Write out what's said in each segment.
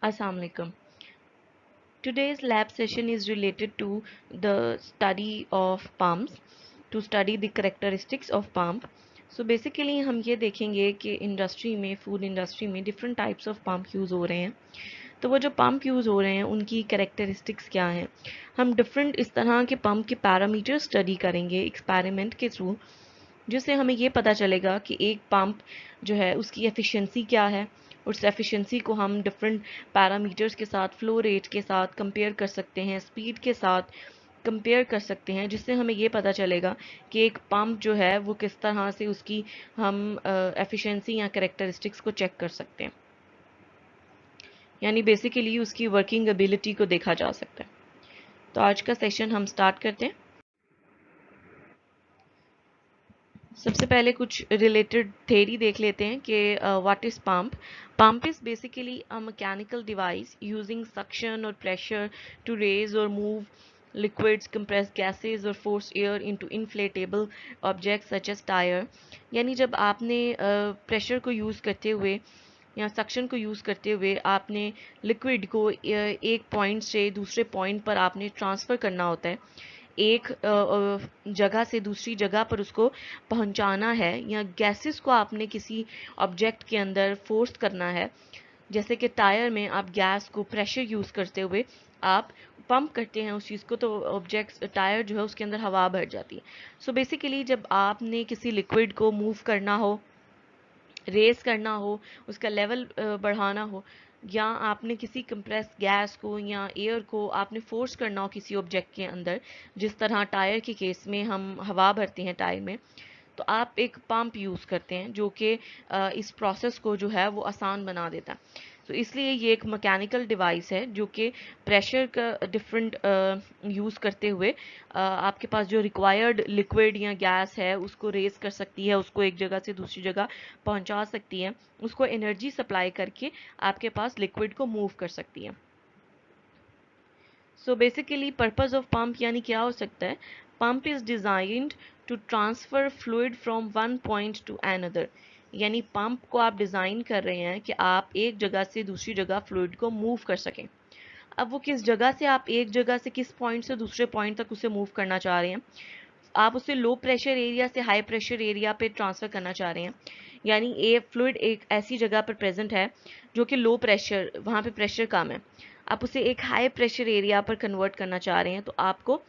Assalamu alaikum. Today's lab session is related to the study of pumps, to study the characteristics of pump. So basically हम ये देखेंगे कि industry में, food industry में different types of pump use हो रहे हैं. तो वो जो पंप यूज़ हो रहे हैं उनकी कैरेक्टरिस्टिक्स क्या हैं. हम डिफरेंट इस तरह के पंप के पैरामीटर स्टडी करेंगे एक्सपेरिमेंट के थ्रू, जिससे हमें ये पता चलेगा कि एक पंप जो है उसकी एफिशिएंसी क्या है. उस एफिशिएंसी को हम डिफरेंट पैरामीटर्स के साथ, फ्लो रेट के साथ कंपेयर कर सकते हैं, स्पीड के साथ कंपेयर कर सकते हैं, जिससे हमें ये पता चलेगा कि एक पंप जो है वो किस तरह से उसकी हम एफिशिएंसी या कैरेक्टरिस्टिक्स को चेक कर सकते हैं. यानी बेसिकली उसकी वर्किंग एबिलिटी को देखा जा सकता है. तो आज का सेशन हम स्टार्ट करते हैं. सबसे पहले कुछ रिलेटेड थ्योरी देख लेते हैं कि what is pump. Pump is basically a mechanical device using suction और प्रेशर टू रेज और मूव liquids, compressed gases और force air into inflatable objects such as tire. यानी जब आपने प्रेशर को यूज़ करते हुए या सक्शन को यूज़ करते हुए आपने लिक्विड को एक पॉइंट से दूसरे पॉइंट पर आपने ट्रांसफ़र करना होता है, एक जगह से दूसरी जगह पर उसको पहुंचाना है, या गैसेस को आपने किसी ऑब्जेक्ट के अंदर फोर्स करना है. जैसे कि टायर में आप गैस को प्रेशर यूज़ करते हुए आप पंप करते हैं उस चीज़ को, तो ऑब्जेक्ट टायर जो है उसके अंदर हवा भर जाती है. सो बेसिकली जब आपने किसी लिक्विड को मूव करना हो, रेस करना हो, उसका लेवल बढ़ाना हो, या आपने किसी कंप्रेस गैस को या एयर को आपने फोर्स करना हो किसी ऑब्जेक्ट के अंदर, जिस तरह टायर के केस में हम हवा भरते हैं टायर में, तो आप एक पंप यूज़ करते हैं जो कि इस प्रोसेस को जो है वो आसान बना देता है. तो इसलिए ये एक मैकेनिकल डिवाइस है जो कि प्रेशर का डिफरेंट यूज़ करते हुए आपके पास जो रिक्वायर्ड लिक्विड या गैस है उसको रेस कर सकती है, उसको एक जगह से दूसरी जगह पहुंचा सकती है, उसको एनर्जी सप्लाई करके आपके पास लिक्विड को मूव कर सकती है. So basically purpose of pump यानी क्या हो सकता है. Pump is designed to transfer fluid from one point to another. यानी पंप को आप डिज़ाइन कर रहे हैं कि आप एक जगह से दूसरी जगह फ्लूइड को मूव कर सकें. अब वो किस जगह से, आप एक जगह से किस पॉइंट से दूसरे पॉइंट तक उसे मूव करना चाह रहे हैं. आप उसे लो प्रेशर एरिया से हाई प्रेशर एरिया पे ट्रांसफ़र करना चाह रहे हैं. यानी ये फ्लूइड एक ऐसी जगह पर प्रेजेंट है जो कि लो प्रेशर, वहाँ पे प्रेशर कम है, आप उसे एक हाई प्रेशर एरिया पर कन्वर्ट करना चाह रहे हैं, तो आपको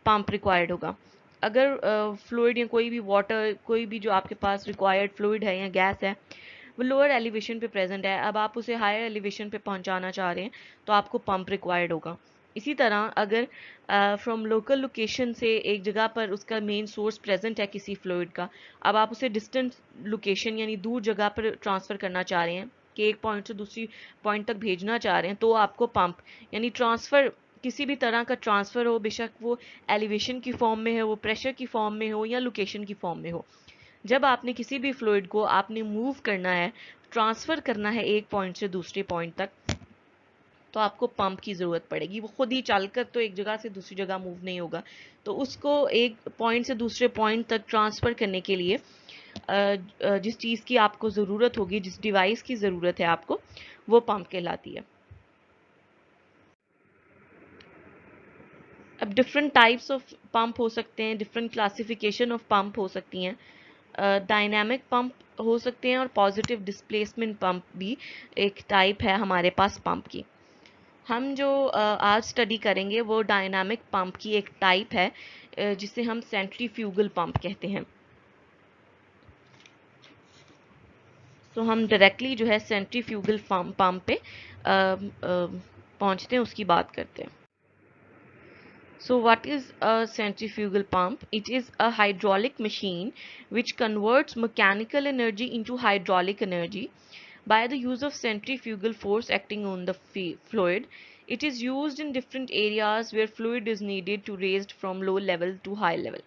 पंप रिक्वायर्ड होगा. अगर फ्लूइड या कोई भी वाटर, कोई भी जो आपके पास रिक्वायर्ड फ्लूइड है या गैस है, वो लोअर एलिवेशन पे प्रेजेंट है, अब आप उसे हायर एलिवेशन पे पहुंचाना चाह रहे हैं, तो आपको पंप रिक्वायर्ड होगा. इसी तरह अगर फ्रॉम लोकल लोकेशन से एक जगह पर उसका मेन सोर्स प्रेजेंट है किसी फ्लूइड का, अब आप उसे डिस्टेंट लोकेशन यानी दूर जगह पर ट्रांसफ़र करना चाह रहे हैं कि एक पॉइंट से दूसरी पॉइंट तक भेजना चाह रहे हैं, तो आपको पंप यानी ट्रांसफ़र, किसी भी तरह का ट्रांसफ़र हो, बेशक वो एलिवेशन की फॉर्म में हो, वो प्रेशर की फॉर्म में हो या लोकेशन की फॉर्म में हो, जब आपने किसी भी फ्लूइड को आपने मूव करना है, ट्रांसफ़र करना है एक पॉइंट से दूसरे पॉइंट तक, तो आपको पंप की ज़रूरत पड़ेगी. वो खुद ही चलकर तो एक जगह से दूसरी जगह मूव नहीं होगा, तो उसको एक पॉइंट से दूसरे पॉइंट तक ट्रांसफ़र करने के लिए जिस चीज़ की आपको ज़रूरत होगी, जिस डिवाइस की ज़रूरत है आपको, वो पंप कहलाती है. अब डिफरेंट टाइप्स ऑफ पंप हो सकते हैं, डिफरेंट क्लासिफिकेशन ऑफ पंप हो सकती हैं. डायनामिक पंप हो सकते हैं और पॉजिटिव डिस्प्लेसमेंट पंप भी एक टाइप है हमारे पास पंप की. हम जो आज स्टडी करेंगे वो डायनामिक पंप की एक टाइप है, जिसे हम सेंट्रीफ्यूगल पंप कहते हैं. तो हम डायरेक्टली जो है सेंट्रीफ्यूगल पंप पे पहुंचते हैं, उसकी बात करते हैं. So what is a centrifugal pump? It is a hydraulic machine which converts mechanical energy into hydraulic energy by the use of centrifugal force acting on the fluid. It is used in different areas where fluid is needed to raised from low level to high level.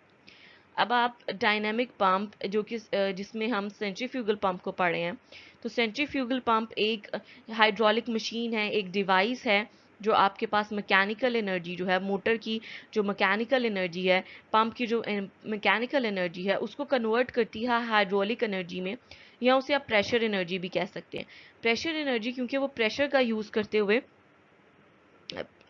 अब आप dynamic pump जो कि जिसमें हम centrifugal pump को पढ़े हैं, तो सेंट्रीफ्यूगल पंप एक हाइड्रोलिक मशीन है, एक डिवाइस है जो आपके पास मैकेनिकल एनर्जी जो है, मोटर की जो मैकेनिकल एनर्जी है, पंप की जो मैकेनिकल एनर्जी है, उसको कन्वर्ट करती है हाइड्रोलिक एनर्जी में या उसे आप प्रेशर एनर्जी भी कह सकते हैं। प्रेशर एनर्जी क्योंकि वो प्रेशर का यूज़ करते हुए,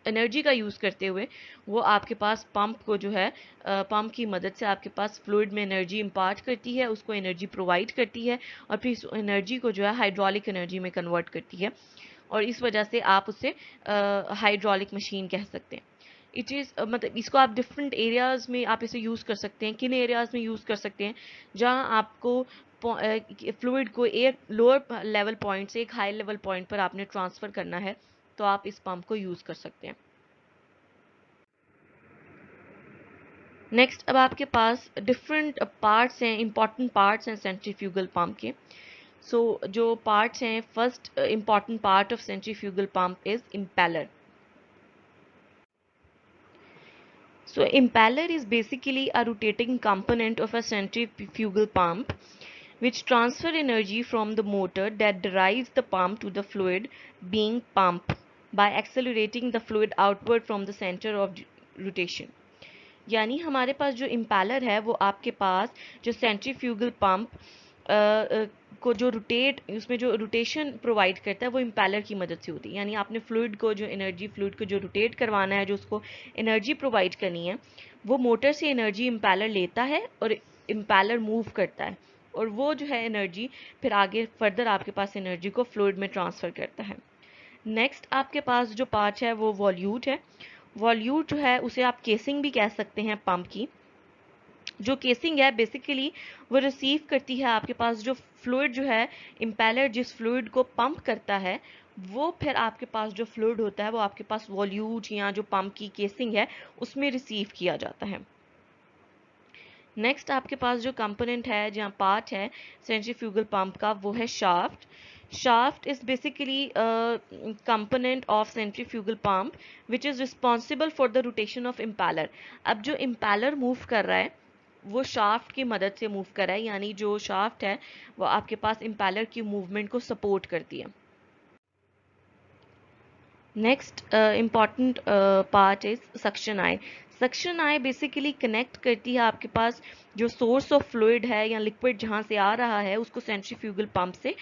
एनर्जी का यूज़ करते हुए वो आपके पास पंप को जो है पंप की मदद से आपके पास फ्लूइड में एनर्जी इम्पार्ट करती है, उसको एनर्जी प्रोवाइड करती है और फिर इस एनर्जी को जो है हाइड्रोलिक एनर्जी में कन्वर्ट करती है और इस वजह से आप उसे हाइड्रोलिक मशीन कह सकते हैं। इट इज़ मतलब इसको आप डिफरेंट एरियाज़ में आप इसे यूज़ कर सकते हैं। किन एरियाज़ में यूज़ कर सकते हैं? जहाँ आपको फ्लूइड को एक लोअर लेवल पॉइंट से एक हाई लेवल पॉइंट पर आपने ट्रांसफ़र करना है, तो आप इस पंप को यूज़ कर सकते हैं। नेक्स्ट, अब आपके पास डिफरेंट पार्ट्स हैं, इंपॉर्टेंट पार्ट्स हैं सेंट्रीफ्यूगल पंप के। सो जो पार्ट्स हैं, first important part of centrifugal pump is impeller. So impeller is basically a rotating component of a centrifugal pump which transfer energy from the motor that drives the pump to the fluid being pumped by accelerating the fluid outward from the center of rotation. यानी हमारे पास जो impeller है वो आपके पास जो centrifugal pump को जो rotate, उसमें जो रोटेशन प्रोवाइड करता है वो इम्पैलर की मदद से होती है। यानी आपने फ्लूइड को जो एनर्जी, फ्लूइड को जो रोटेट करवाना है, जो उसको एनर्जी प्रोवाइड करनी है, वो मोटर से एनर्जी इम्पैलर लेता है और इम्पैलर मूव करता है और वो जो है एनर्जी फिर आगे फर्दर आपके पास एनर्जी को फ्लूइड में ट्रांसफ़र करता है। नेक्स्ट आपके पास जो पार्ट है वो वॉल्यूट है। वॉल्यूट जो है उसे आप केसिंग भी कह सकते हैं पंप की। जो केसिंग है बेसिकली वो रिसीव करती है आपके पास जो फ्लूइड जो है, इम्पेलर जिस फ्लूइड को पंप करता है वो फिर आपके पास जो फ्लूइड होता है वो आपके पास वॉल्यूट या जो पंप की केसिंग है उसमें रिसीव किया जाता है। नेक्स्ट आपके पास जो कंपोनेंट है, जहाँ पार्ट है सेंट्रीफ्यूगल पंप का, वो है shaft. Shaft is basically a component of centrifugal pump which is responsible for the rotation of impeller. अब जो impeller मूव कर रहा है वो शाफ्ट की मदद से मूव कर रहा है, यानी जो शाफ्ट है वो आपके पास impeller की मूवमेंट को सपोर्ट करती है। Next important part is suction I. Suction I basically connect करती है आपके पास जो सोर्स ऑफ फ्लूइड है या लिक्विड जहाँ से आ रहा है उसको सेंट्रीफ्यूगल पंप से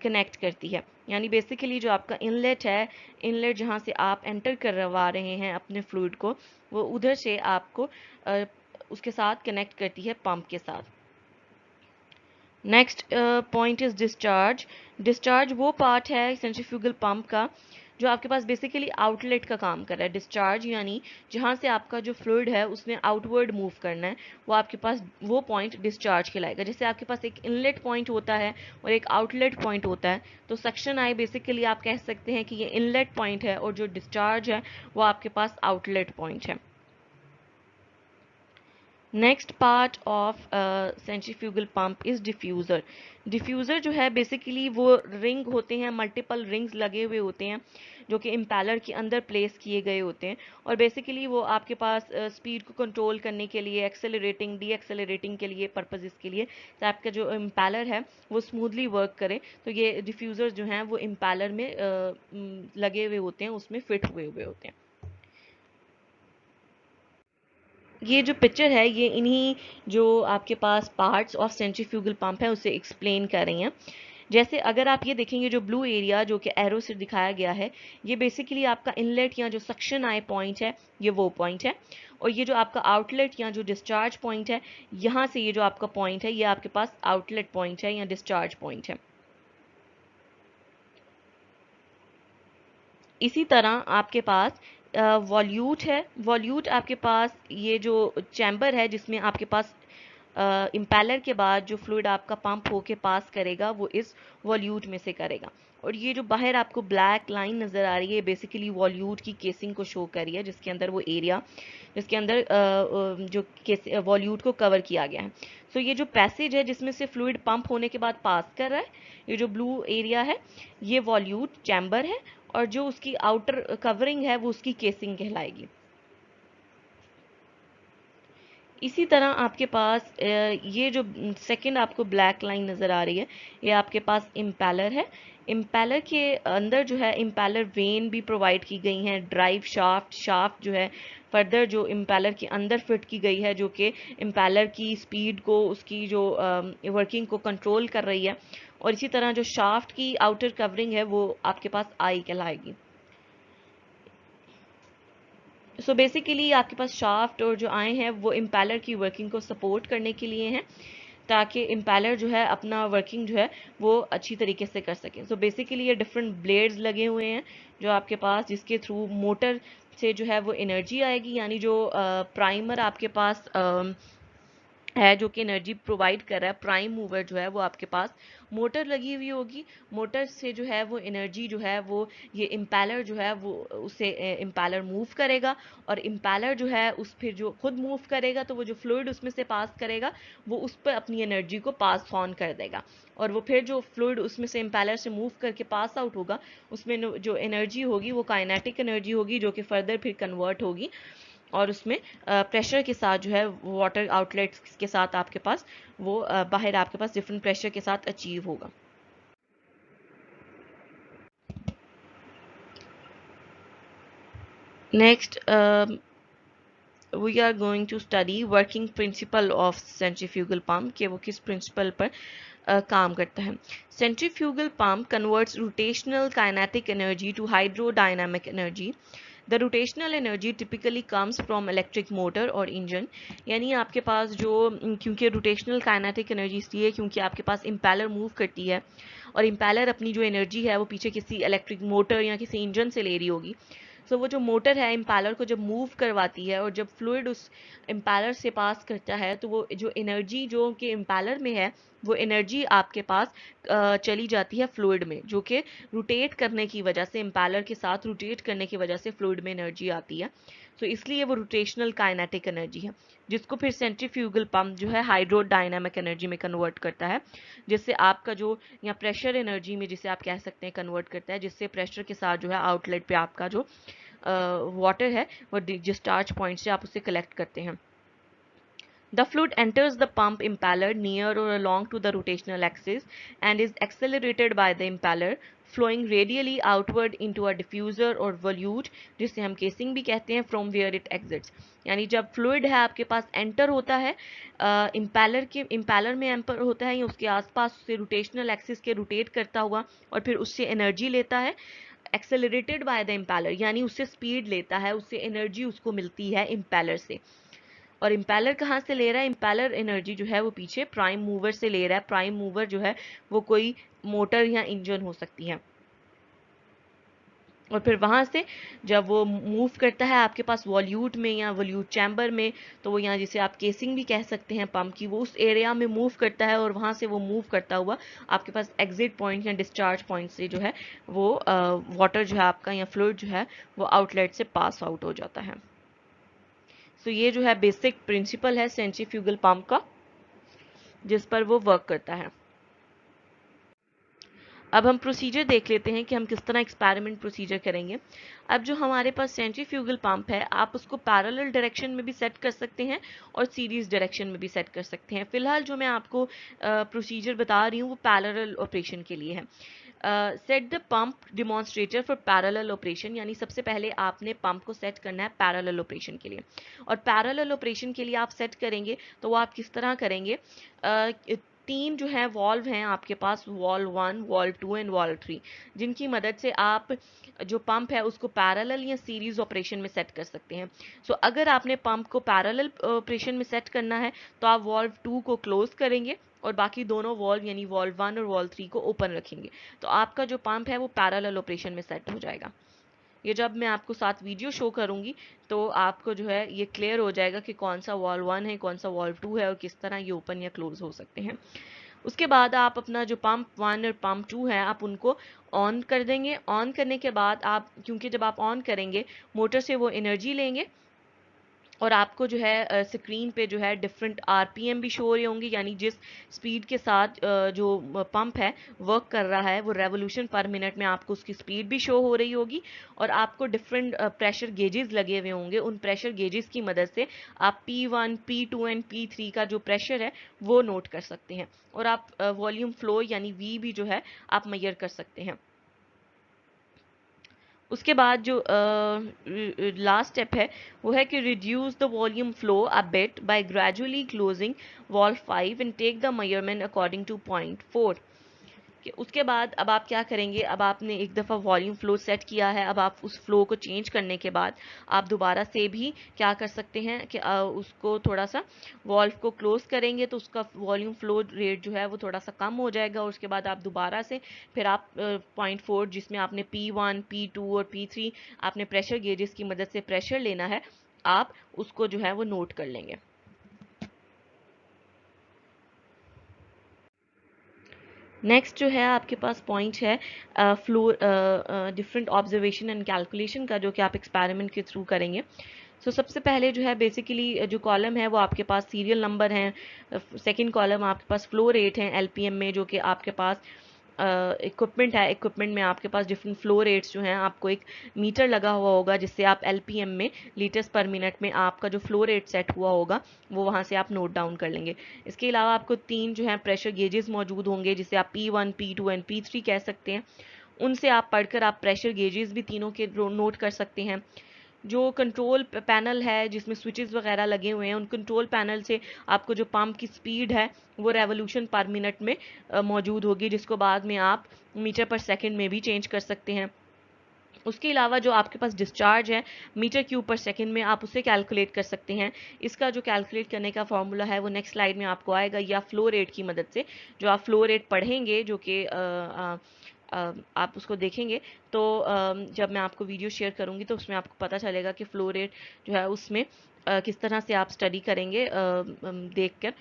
कनेक्ट करती है। यानी बेसिकली जो आपका इनलेट है, इनलेट जहाँ से आप एंटर करवा रहे हैं अपने फ्लूइड को, वो उधर से आपको उसके साथ कनेक्ट करती है पंप के साथ। Next point is discharge. Discharge वो पार्ट है सेंट्रीफ्यूगल पंप का जो आपके पास बेसिकली आउटलेट का काम कर रहा है। डिस्चार्ज यानी जहाँ से आपका जो फ्लूइड है उसने आउटवर्ड मूव करना है, वो आपके पास वो पॉइंट डिस्चार्ज कहलाएगा। जैसे आपके पास एक इनलेट पॉइंट होता है और एक आउटलेट पॉइंट होता है, तो सक्शन आई बेसिकली आप कह सकते हैं कि ये इनलेट पॉइंट है और जो डिस्चार्ज है वो आपके पास आउटलेट पॉइंट है। Next part of centrifugal pump is diffuser. Diffuser जो है बेसिकली वो रिंग होते हैं, मल्टीपल रिंग्स लगे हुए होते हैं जो कि इम्पैलर के अंदर प्लेस किए गए होते हैं और बेसिकली वो आपके पास स्पीड को कंट्रोल करने के लिए, एक्सेलरेटिंग, डी एक्सेलरेटिंग के लिए, पर्पजेस के लिए, तो आपका जो इम्पैलर है वो स्मूथली वर्क करे, तो ये डिफ्यूज़र जो हैं वो इम्पैलर में लगे हुए होते हैं, उसमें फिट हुए हुए होते हैं। ये जो पिक्चर है ये इन्हीं जो आपके पास पार्ट्स ऑफ सेंट्रीफ्यूगल पंप है उसे एक्सप्लेन कर रही हैं। जैसे अगर आप ये देखेंगे जो ब्लू एरिया जो कि एरो से दिखाया गया है, ये बेसिकली आपका इनलेट या जो सक्शन आई पॉइंट है, ये वो पॉइंट है। और ये जो आपका आउटलेट या जो डिस्चार्ज पॉइंट है, यहाँ से ये जो आपका पॉइंट है ये आपके पास आउटलेट पॉइंट है या डिस्चार्ज पॉइंट है। इसी तरह आपके पास वॉल्यूट है. वॉल्यूट आपके पास ये जो चैम्बर है जिसमें आपके पास इम्पेलर के बाद जो फ्लूइड आपका पंप होके पास करेगा वो इस वॉल्यूट में से करेगा। और ये जो बाहर आपको ब्लैक लाइन नज़र आ रही है बेसिकली वॉल्यूट की केसिंग को शो कर रही है, जिसके अंदर वो एरिया, जिसके अंदर जो वॉल्यूट को कवर किया गया है। सो ये जो पैसेज है जिसमें से फ्लूइड पंप होने के बाद पास कर रहा है, ये जो ब्लू एरिया है ये वॉल्यूट चैम्बर है और जो उसकी आउटर कवरिंग है वो उसकी केसिंग कहलाएगी। इसी तरह आपके पास ये जो सेकंड आपको ब्लैक लाइन नज़र आ रही है, ये आपके पास इम्पेलर है। इम्पेलर के अंदर जो है इम्पेलर वेन भी प्रोवाइड की गई हैं, ड्राइव शाफ्ट, शाफ्ट जो है फर्दर जो इम्पेलर के अंदर फिट की गई है, जो कि इम्पेलर की स्पीड को, उसकी जो वर्किंग को कंट्रोल कर रही है। और इसी तरह जो शाफ्ट की आउटर कवरिंग है वो आपके पास आई कहलाएगी। सो बेसिकली आपके पास शाफ्ट और जो आए हैं वो इम्पेलर की वर्किंग को सपोर्ट करने के लिए हैं, ताकि इम्पेलर जो है अपना वर्किंग जो है वो अच्छी तरीके से कर सकें। सो बेसिकली ये डिफरेंट ब्लेड्स लगे हुए हैं जो आपके पास, जिसके थ्रू मोटर से जो है वो एनर्जी आएगी, यानी जो प्राइमर आपके पास है जो कि एनर्जी प्रोवाइड कर रहा है, प्राइम मूवर जो है वो आपके पास मोटर लगी हुई होगी। मोटर से जो है वो एनर्जी जो है वो ये इम्पेलर जो है वो उसे इम्पेलर मूव करेगा, और इम्पेलर जो है उस फिर जो खुद मूव करेगा तो वो जो फ्लूइड उसमें से पास करेगा वो उस पर अपनी एनर्जी को पास ऑन कर देगा, और वो फिर जो फ्लूइड उसमें से इम्पेलर से मूव करके पास आउट होगा उसमें जो एनर्जी होगी वो काइनेटिक एनर्जी होगी, जो कि फर्दर फिर कन्वर्ट होगी और उसमें प्रेशर के साथ जो है वाटर आउटलेट्स के साथ आपके पास वो बाहर आपके पास डिफरेंट प्रेशर के साथ अचीव होगा। Next we are going to study working principle of centrifugal pump, कि वो किस प्रिंसिपल पर काम करता है। Centrifugal pump converts rotational kinetic energy to hydrodynamic energy. The rotational energy typically comes from electric motor और इंजन। यानी आपके पास जो, क्योंकि रोटेशनल काइनेटिक एनर्जी इसलिए क्योंकि आपके पास इम्पेलर मूव करती है, और इम्पेलर अपनी जो एनर्जी है वो पीछे किसी इलेक्ट्रिक मोटर या किसी इंजन से ले रही होगी। सो वो जो मोटर है इम्पेलर को जब मूव करवाती है और जब फ्लूइड उस इम्पेलर से पास करता है, तो वो जो एनर्जी जो कि इम्पेलर में है वो एनर्जी आपके पास चली जाती है फ्लूइड में, जो कि रोटेट करने की वजह से, इम्पेलर के साथ रोटेट करने की वजह से फ्लूइड में एनर्जी आती है। तो इसलिए वो रोटेशनल काइनेटिक एनर्जी है, जिसको फिर सेंट्रीफ्यूगल पंप जो है हाइड्रोडायनामिक एनर्जी में कन्वर्ट करता है, जिससे आपका जो, या प्रेशर एनर्जी में जिसे आप कह सकते हैं कन्वर्ट करता है, जिससे प्रेशर के साथ जो है आउटलेट पे आपका जो वाटर है वो डिस्चार्ज पॉइंट से आप उसे कलेक्ट करते हैं। The fluid enters the pump impeller near or along to the rotational axis and is accelerated by the impeller, flowing radially outward into a diffuser or volute, जिसे हम casing भी कहते हैं, from where it exits। यानी जब fluid है आपके पास enter होता है इम्पेलर में एंटर होता है या उसके आसपास उसे रोटेशनल एक्सिस के रोटेट करता हुआ, और फिर उससे एनर्जी लेता है एक्सेलरेटेड बाय द इम्पेलर, यानी उससे स्पीड लेता है, उससे एनर्जी उसको मिलती है इम्पेलर से। और इम्पेलर कहाँ से ले रहा है? इम्पेलर एनर्जी जो है वो पीछे प्राइम मूवर से ले रहा है। प्राइम मूवर जो है वो कोई मोटर या इंजन हो सकती है, और फिर वहां से जब वो मूव करता है आपके पास वॉल्यूट में या वॉल्यूट चैम्बर में, तो वो यहाँ जिसे आप केसिंग भी कह सकते हैं पंप की, वो उस एरिया में मूव करता है, और वहां से वो मूव करता हुआ आपके पास एग्जिट पॉइंट या डिस्चार्ज पॉइंट से जो है वो वाटर जो है आपका या फ्लूइड जो है वो आउटलेट से पास आउट हो जाता है। तो ये जो है बेसिक प्रिंसिपल है सेंट्रीफ्यूगल पंप का, जिस पर वो वर्क करता है। अब हम प्रोसीजर देख लेते हैं कि हम किस तरह एक्सपेरिमेंट प्रोसीजर करेंगे। अब जो हमारे पास सेंट्रीफ्यूगल पंप है, आप उसको पैरेलल डायरेक्शन में भी सेट कर सकते हैं और सीरीज डायरेक्शन में भी सेट कर सकते हैं। फिलहाल जो मैं आपको प्रोसीजर बता रही हूँ वो पैरेलल ऑपरेशन के लिए है। Set the pump demonstrator for parallel operation, यानी सबसे पहले आपने पंप को सेट करना है पैरेलल ऑपरेशन के लिए। और पैरेलल ऑपरेशन के लिए आप सेट करेंगे तो वो आप किस तरह करेंगे? तीन जो है वॉल्व हैं आपके पास, वॉल्व 1, वॉल्व 2 एंड वॉल्व 3, जिनकी मदद से आप जो पंप है उसको पैरेलल या सीरीज ऑपरेशन में सेट कर सकते हैं। सो अगर आपने पंप को पैरेलल ऑपरेशन में सेट करना है तो आप वॉल्व 2 को क्लोज करेंगे और बाकी दोनों वॉल्व यानी वॉल्व 1 और वॉल्व 3 को ओपन रखेंगे, तो आपका जो पंप है वो पैरेलल ऑपरेशन में सेट हो जाएगा। ये जब मैं आपको साथ वीडियो शो करूंगी तो आपको जो है ये क्लियर हो जाएगा कि कौन सा वॉल्व 1 है, कौन सा वॉल्व 2 है और किस तरह ये ओपन या क्लोज हो सकते हैं। उसके बाद आप अपना जो पंप 1 और पंप 2 है आप उनको ऑन कर देंगे। ऑन करने के बाद आप, क्योंकि जब आप ऑन करेंगे मोटर से वो एनर्जी लेंगे और आपको जो है स्क्रीन पे जो है डिफरेंट आरपीएम भी शो हो रहे होंगे, यानी जिस स्पीड के साथ जो पंप है वर्क कर रहा है वो रेवोल्यूशन पर मिनट में आपको उसकी स्पीड भी शो हो रही होगी। और आपको डिफरेंट प्रेशर गेजेस लगे हुए होंगे, उन प्रेशर गेजेस की मदद से आप P1 P2 एंड P3 का जो प्रेशर है वो नोट कर सकते हैं। और आप वॉल्यूम फ्लो यानी V भी जो है आप मेजर कर सकते हैं। उसके बाद जो लास्ट स्टेप है वो है कि reduce the volume flow a bit by gradually closing valve 5 and take the measurement according to point 4। कि उसके बाद अब आप क्या करेंगे, अब आपने एक दफ़ा वॉल्यूम फ्लो सेट किया है, अब आप उस फ्लो को चेंज करने के बाद आप दोबारा से भी क्या कर सकते हैं कि उसको थोड़ा सा वॉल्व को क्लोज करेंगे तो उसका वॉल्यूम फ्लो रेट जो है वो थोड़ा सा कम हो जाएगा। और उसके बाद आप दोबारा से फिर आप .4 जिसमें आपने P1 P2 और P3 आपने प्रेशर गेजेस की मदद से प्रेशर लेना है, आप उसको जो है वो नोट कर लेंगे। नेक्स्ट जो है आपके पास पॉइंट है flow different observation and calculation का, जो कि आप एक्सपेरिमेंट के थ्रू करेंगे। सो सबसे पहले जो है बेसिकली जो कॉलम है वो आपके पास सीरियल नंबर हैं, सेकंड कॉलम आपके पास फ्लो रेट है एलपीएम में, जो कि आपके पास इक्विपमेंट है, इक्विपमेंट में आपके पास डिफरेंट फ्लो रेट्स जो हैं, आपको एक मीटर लगा हुआ होगा जिससे आप एलपीएम में लीटर्स पर मिनट में आपका जो फ्लो रेट सेट हुआ होगा वो वहाँ से आप नोट डाउन कर लेंगे। इसके अलावा आपको 3 जो है प्रेशर गेजेस मौजूद होंगे जिसे आप P1 P2 एंड P3 कह सकते हैं। उनसे आप पढ़कर आप प्रेशर गेजेस भी तीनों के नोट कर सकते हैं। जो कंट्रोल पैनल है जिसमें स्विचेस वगैरह लगे हुए हैं, उन कंट्रोल पैनल से आपको जो पंप की स्पीड है वो रेवोल्यूशन पर मिनट में मौजूद होगी, जिसको बाद में आप मीटर पर सेकंड में भी चेंज कर सकते हैं। उसके अलावा जो आपके पास डिस्चार्ज है मीटर क्यूब पर सेकंड में, आप उसे कैलकुलेट कर सकते हैं। इसका जो कैलकुलेट करने का फॉर्मूला है वो नेक्स्ट स्लाइड में आपको आएगा, या फ्लो रेट की मदद से जो आप फ्लो रेट पढ़ेंगे, जो कि आप उसको देखेंगे तो जब मैं आपको वीडियो शेयर करूंगी तो उसमें आपको पता चलेगा कि फ्लो रेट जो है उसमें किस तरह से आप स्टडी करेंगे देखकर।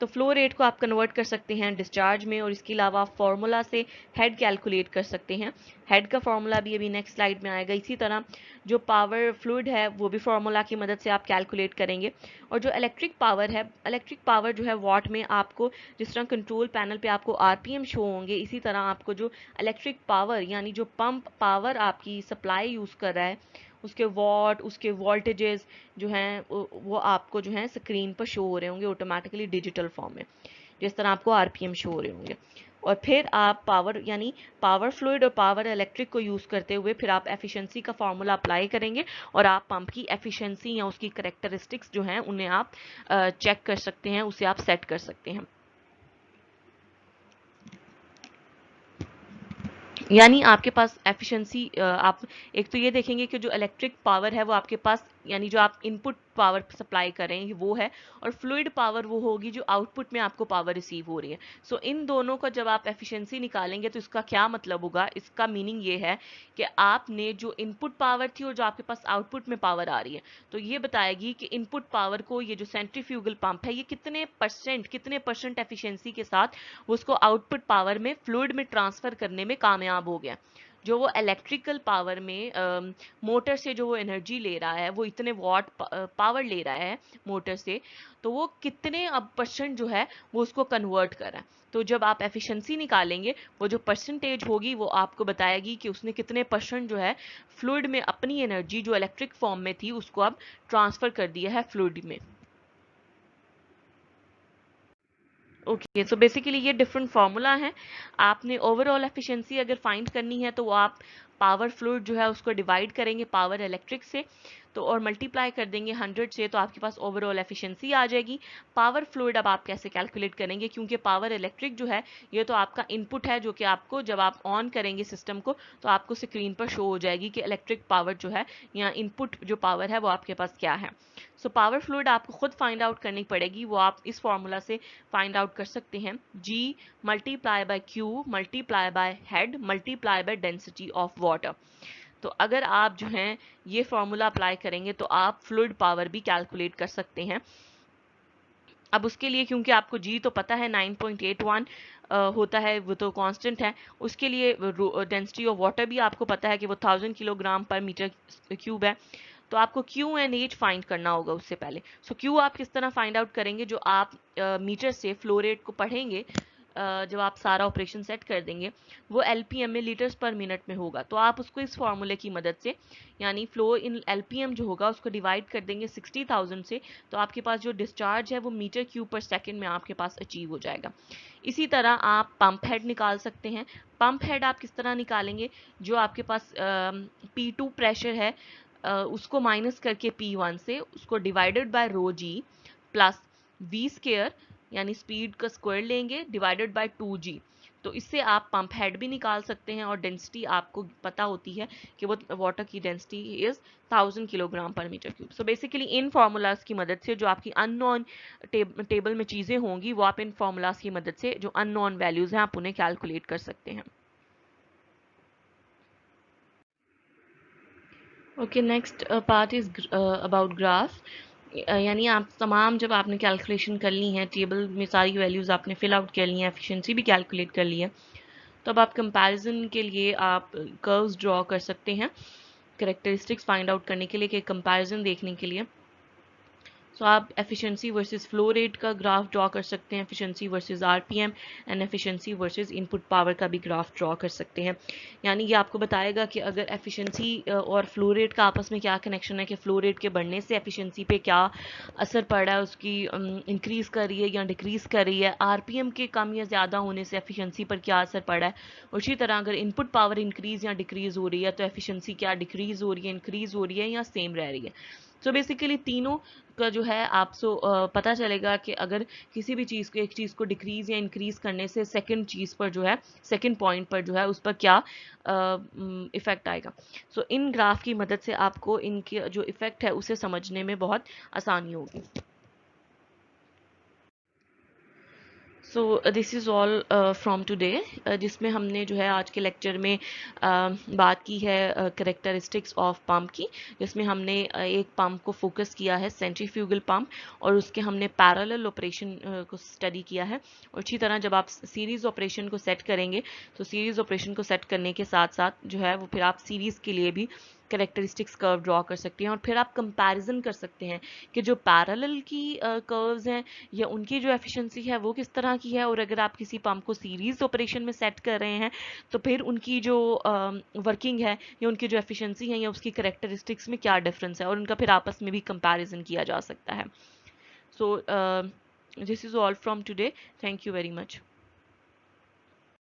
तो फ्लो रेट को आप कन्वर्ट कर सकते हैं डिस्चार्ज में, और इसके अलावा आप फार्मूला से हेड कैलकुलेट कर सकते हैं। हेड का फार्मूला भी अभी नेक्स्ट स्लाइड में आएगा। इसी तरह जो पावर फ्लूइड है वो भी फार्मूला की मदद से आप कैलकुलेट करेंगे। और जो इलेक्ट्रिक पावर है, इलेक्ट्रिक पावर जो है वॉट में, आपको जिस तरह कंट्रोल पैनल पे आपको आरपीएम शो होंगे, इसी तरह आपको जो इलेक्ट्रिक पावर यानी जो पंप पावर आपकी सप्लाई यूज़ कर रहा है उसके वॉट, उसके वोल्टेजेस जो हैं वो आपको जो है स्क्रीन पर शो हो रहे होंगे ऑटोमेटिकली डिजिटल फॉर्म में, जिस तरह आपको आरपीएम शो हो रहे होंगे। और फिर आप पावर यानी पावर फ्लूइड और पावर इलेक्ट्रिक को यूज़ करते हुए फिर आप एफिशिएंसी का फार्मूला अप्लाई करेंगे और आप पंप की एफिशिएंसी या उसकी करेक्टरिस्टिक्स जो हैं उन्हें आप चेक कर सकते हैं, उसे आप सेट कर सकते हैं। यानी आपके पास एफिशिएंसी आप एक तो ये देखेंगे कि जो इलेक्ट्रिक पावर है वो आपके पास यानी जो आप इनपुट पावर सप्लाई कर रहे हैं वो है, और फ्लूइड पावर वो होगी जो आउटपुट में आपको पावर रिसीव हो रही है। सो इन दोनों का जब आप एफिशिएंसी निकालेंगे तो इसका क्या मतलब होगा, इसका मीनिंग ये है कि आपने जो इनपुट पावर थी और जो आपके पास आउटपुट में पावर आ रही है, तो ये बताएगी कि इनपुट पावर को ये जो सेंट्रीफ्यूगल पंप है ये कितने परसेंट एफिशिएंसी के साथ वो उसको आउटपुट पावर में फ्लूइड में ट्रांसफर करने में कामयाब हो गया। जो वो इलेक्ट्रिकल पावर में मोटर से जो वो एनर्जी ले रहा है, वो इतने वॉट पावर ले रहा है मोटर से, तो वो कितने अब परसेंट जो है वो उसको कन्वर्ट कर रहा है। तो जब आप एफिशिएंसी निकालेंगे वो जो परसेंटेज होगी वो आपको बताएगी कि उसने कितने परसेंट जो है फ्लूइड में अपनी एनर्जी जो इलेक्ट्रिक फॉर्म में थी उसको अब ट्रांसफर कर दिया है फ्लूइड में। ओके, सो बेसिकली ये डिफरेंट फार्मूला है। आपने ओवरऑल एफिशिएंसी अगर फाइंड करनी है तो वो आप पावर फ्लूइड जो है उसको डिवाइड करेंगे पावर इलेक्ट्रिक से, तो और मल्टीप्लाई कर देंगे 100 से, तो आपके पास ओवरऑल एफिशिएंसी आ जाएगी। पावर फ्लूइड अब आप कैसे कैलकुलेट करेंगे, क्योंकि पावर इलेक्ट्रिक जो है ये तो आपका इनपुट है, जो कि आपको जब आप ऑन करेंगे सिस्टम को तो आपको स्क्रीन पर शो हो जाएगी कि इलेक्ट्रिक पावर जो है या इनपुट जो पावर है वो आपके पास क्या है। सो पावर फ्लूइड आपको खुद फाइंड आउट करनी पड़ेगी, वो आप इस फॉर्मूला से फाइंड आउट कर सकते हैं, G multiply by Q multiply by head multiply by density of water. तो अगर आप जो हैं ये फॉर्मूला अप्लाई करेंगे तो आप फ्लूइड पावर भी कैलकुलेट कर सकते हैं। अब उसके लिए क्योंकि आपको G तो पता है 9.81 होता है, वो तो कांस्टेंट है। उसके लिए डेंसिटी ऑफ वाटर भी आपको पता है कि वो 1000 किलोग्राम पर मीटर क्यूब है। तो आपको क्यू एंड एच फाइंड करना होगा उससे पहले। सो क्यू आप किस तरह फाइंड आउट करेंगे, जो आप मीटर से फ्लो रेट को पढ़ेंगे जब आप सारा ऑपरेशन सेट कर देंगे, वो एलपीएम में लीटर्स पर मिनट में होगा। तो आप उसको इस फॉर्मूले की मदद से, यानी फ्लो इन एलपीएम जो होगा उसको डिवाइड कर देंगे 60,000 से, तो आपके पास जो डिस्चार्ज है वो मीटर क्यूब पर सेकंड में आपके पास अचीव हो जाएगा। इसी तरह आप पंप हेड निकाल सकते हैं। पंप हेड आप किस तरह निकालेंगे, जो आपके पास P2 प्रेशर है उसको माइनस करके P1 से, उसको divided by rho g plus v square यानी स्पीड का स्क्वायर लेंगे डिवाइडेड बाय 2g। तो इससे आप पंप हेड भी निकाल सकते हैं, और डेंसिटी आपको पता होती है कि वो वाटर की डेंसिटी इज 1000 किलोग्राम पर मीटर क्यूब। सो बेसिकली इन फार्मूलाज की मदद से जो आपकी अननोन टेबल में चीज़ें होंगी, वो आप इन फार्मूलाज की मदद से जो अननोन वैल्यूज हैं आप उन्हें कैलकुलेट कर सकते हैं। Okay, next part is about graph. यानी आप तमाम जब आपने कैलकुलेशन कर ली हैं, टेबल में सारी वैल्यूज़ आपने फिल आउट कर ली हैं, एफिशिएंसी भी कैलकुलेट कर ली है, तो अब आप कंपैरिजन के लिए आप कर्व्स ड्रॉ कर सकते हैं, कैरेक्टरिस्टिक्स फाइंड आउट करने के लिए, कि कंपैरिजन देखने के लिए। सो आप एफिशिएंसी वर्सेस फ्लो रेट का ग्राफ ड्रॉ कर सकते हैं, efficiency versus RPM and efficiency versus input power का भी ग्राफ ड्रॉ कर सकते हैं। यानी ये आपको बताएगा कि अगर एफिशिएंसी और फ्लो रेट का आपस में क्या कनेक्शन है, कि फ्लो रेट के बढ़ने से एफिशिएंसी पे क्या असर पड़ रहा है, उसकी इंक्रीज़ कर रही है या डिक्रीज़ कर रही है, आरपीएम के कम या ज़्यादा होने से एफिशिएंसी पर क्या असर पड़ रहा है। उसी तरह अगर इनपुट पावर इंक्रीज़ या डिक्रीज़ हो रही है तो एफिशिएंसी क्या डिक्रीज़ हो रही है, इंक्रीज़ हो रही है या सेम रह रही है। सो बेसिकली तीनों का जो है आपको पता चलेगा कि अगर किसी भी चीज़ को, एक चीज़ को डिक्रीज या इंक्रीज करने से सेकंड चीज़ पर जो है, सेकंड पॉइंट पर जो है उस पर क्या इफेक्ट आएगा। सो इन ग्राफ की मदद से आपको इनके जो इफेक्ट है उसे समझने में बहुत आसानी होगी। So this is all from today, जिसमें हमने जो है आज के लेक्चर में बात की है करेक्टरिस्टिक्स ऑफ पंप की, जिसमें हमने एक पंप को फोकस किया है, सेंट्रीफ्यूगल पंप, और उसके हमने पैरेलल ऑपरेशन को स्टडी किया है। और इसी तरह जब आप सीरीज़ ऑपरेशन को सेट करेंगे, तो सीरीज़ ऑपरेशन को सेट करने के साथ साथ जो है वो फिर आप सीरीज़ के लिए भी कैरेक्टरिस्टिक्स कर्व ड्रॉ कर सकते हैं, और फिर आप कंपैरिजन कर सकते हैं कि जो पैरेलल की कर्व्स हैं या उनकी जो एफिशिएंसी है वो किस तरह की है, और अगर आप किसी पंप को सीरीज ऑपरेशन में सेट कर रहे हैं तो फिर उनकी जो वर्किंग है या उनकी जो एफिशिएंसी है या उसकी कैरेक्टरिस्टिक्स में क्या डिफरेंस है, और उनका फिर आपस में भी कंपैरिजन किया जा सकता है। So this is all from today, thank you very much.